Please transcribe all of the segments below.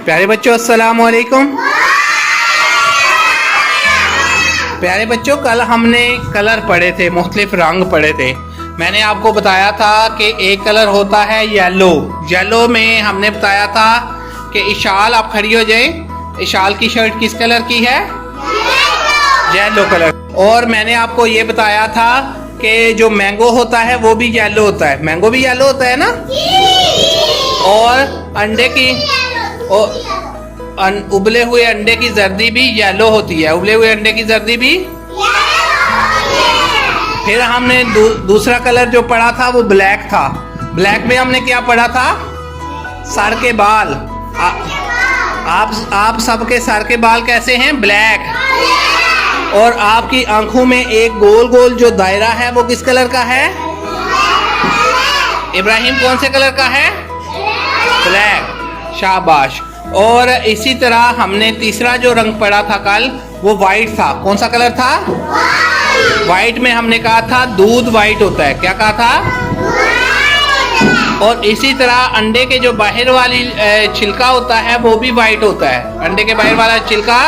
प्यारे बच्चों अस्सलाम वालेकुम। प्यारे बच्चों, कल हमने कलर पढ़े थे, मुख्तलिफ रंग पढ़े थे। मैंने आपको बताया था कि एक कलर होता है येलो। येलो में हमने बताया था कि इशाल, आप खड़ी हो जाए, इशाल की शर्ट किस कलर की है? Yellow colour. और मैंने आपको ये बताया था कि जो मैंगो होता है वो भी येलो होता है। मैंगो भी येलो होता है ना? और अंडे की उबले हुए अंडे की जर्दी भी येलो होती है। उबले हुए अंडे की जर्दी भी। फिर हमने दूसरा कलर जो पढ़ा था वो ब्लैक था। ब्लैक में हमने क्या पढ़ा था? सर के बाल। आप सबके सर के बाल कैसे हैं? ब्लैक। और आपकी आंखों में एक गोल गोल जो दायरा है वो किस कलर का है? इब्राहिम कौन से कलर का है? ब्लैक। शाबाश। और इसी तरह हमने तीसरा जो रंग पढ़ा था कल, वो वाइट था। कौन सा कलर था? वाइट में हमने कहा था दूध वाइट होता है। क्या कहा था? और इसी तरह अंडे के जो बाहर वाली छिलका होता है वो भी वाइट होता है। अंडे के बाहर वाला छिलका।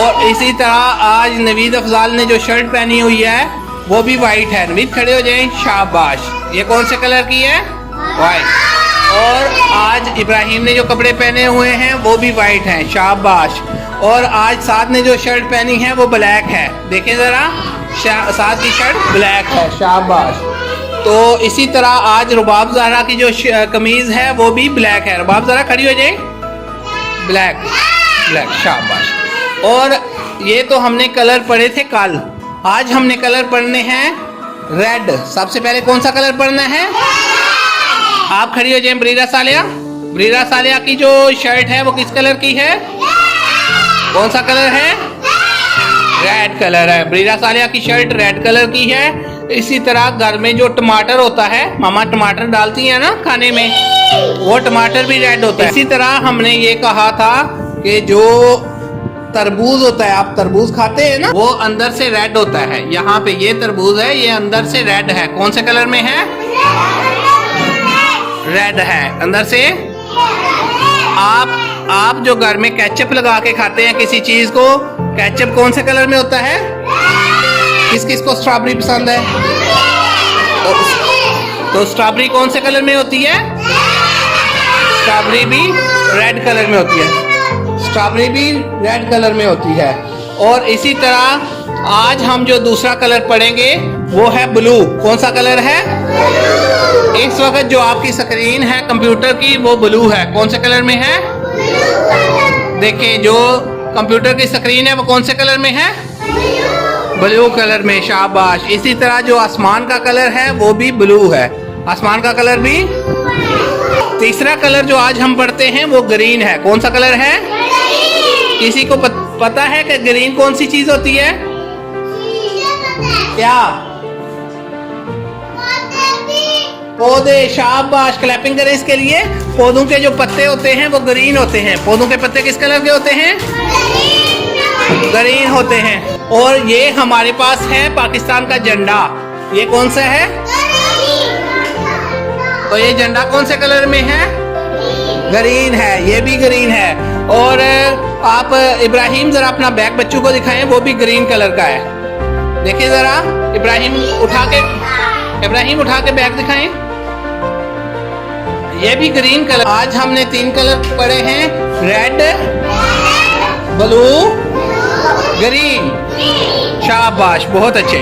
और इसी तरह आज नवीद अफजाल ने जो शर्ट पहनी हुई है वो भी वाइट है। नवीद खड़े हो जाएं। शाबाश। ये कौन से कलर की है? वाइट। और आज इब्राहिम ने जो कपड़े पहने हुए हैं वो भी वाइट हैं। शाबाश। और आज साद ने जो शर्ट पहनी है वो ब्लैक है। देखें ज़रा, साद की शर्ट ब्लैक है। शाबाश। तो इसी तरह आज रुबाब ज़हरा की जो कमीज़ है वो भी ब्लैक है। रुबाब ज़हरा खड़ी हो जाए। ब्लैक। ब्लैक। शाबाश। और ये तो हमने कलर पढ़े थे कल। आज हमने कलर पढ़ने हैं रेड। सबसे पहले कौन सा कलर पढ़ना है? आप खड़ी हो जाए। ब्रीरा सालिया। ब्रीरा सालिया की जो शर्ट है वो किस कलर की है? कौन सा कलर है? रेड कलर है। ब्रीरा सालिया की शर्ट रेड कलर की है। इसी तरह घर में जो टमाटर होता है, मामा टमाटर डालती है ना खाने में, वो टमाटर भी रेड होता है। इसी तरह हमने ये कहा था कि जो तरबूज होता है, आप तरबूज खाते हैं ना, वो अंदर से रेड होता है। यहाँ पे ये तरबूज है, ये अंदर से रेड है। कौन से कलर में है? रेड है अंदर से। आप जो घर में केचप लगा के खाते हैं किसी चीज को, केचप कौन से कलर में होता है? किस किस को स्ट्रॉबेरी पसंद है? तो स्ट्रॉबेरी कौन से कलर में होती है? स्ट्रॉबेरी भी रेड कलर में होती है। स्ट्रॉबेरी भी रेड कलर में होती है। और इसी तरह आज हम जो दूसरा कलर पढ़ेंगे वो है ब्लू। कौन सा कलर है? इस वक्त जो आपकी स्क्रीन है कंप्यूटर की वो ब्लू है। कौन से कलर में है? देखें, जो कंप्यूटर की स्क्रीन है वो कौन से कलर में है? ब्लू कलर में। शाबाश। इसी तरह जो आसमान का कलर है वो भी ब्लू है। आसमान का कलर भी। तीसरा कलर जो आज हम पढ़ते हैं वो ग्रीन है। कौन सा कलर है? किसी को पता है कि ग्रीन कौन सी चीज होती है? क्या? पौधे। शाबाश। क्लैपिंग करें इसके लिए। पौधों के जो पत्ते होते हैं वो ग्रीन होते हैं। पौधों के पत्ते किस कलर के होते हैं? ग्रीन होते हैं। और ये हमारे पास है पाकिस्तान का झंडा। ये कौन सा है? तो ये झंडा कौन से कलर में है? ग्रीन है। ये भी ग्रीन है। और आप इब्राहिम जरा अपना बैग बच्चों को दिखाएं, वो भी ग्रीन कलर का है। देखिए जरा, इब्राहिम उठा के बैग दिखाएं। ये भी ग्रीन कलर। आज हमने 3 कलर पढ़े हैं, रेड, ब्लू, ग्रीन। शाबाश, बहुत अच्छे।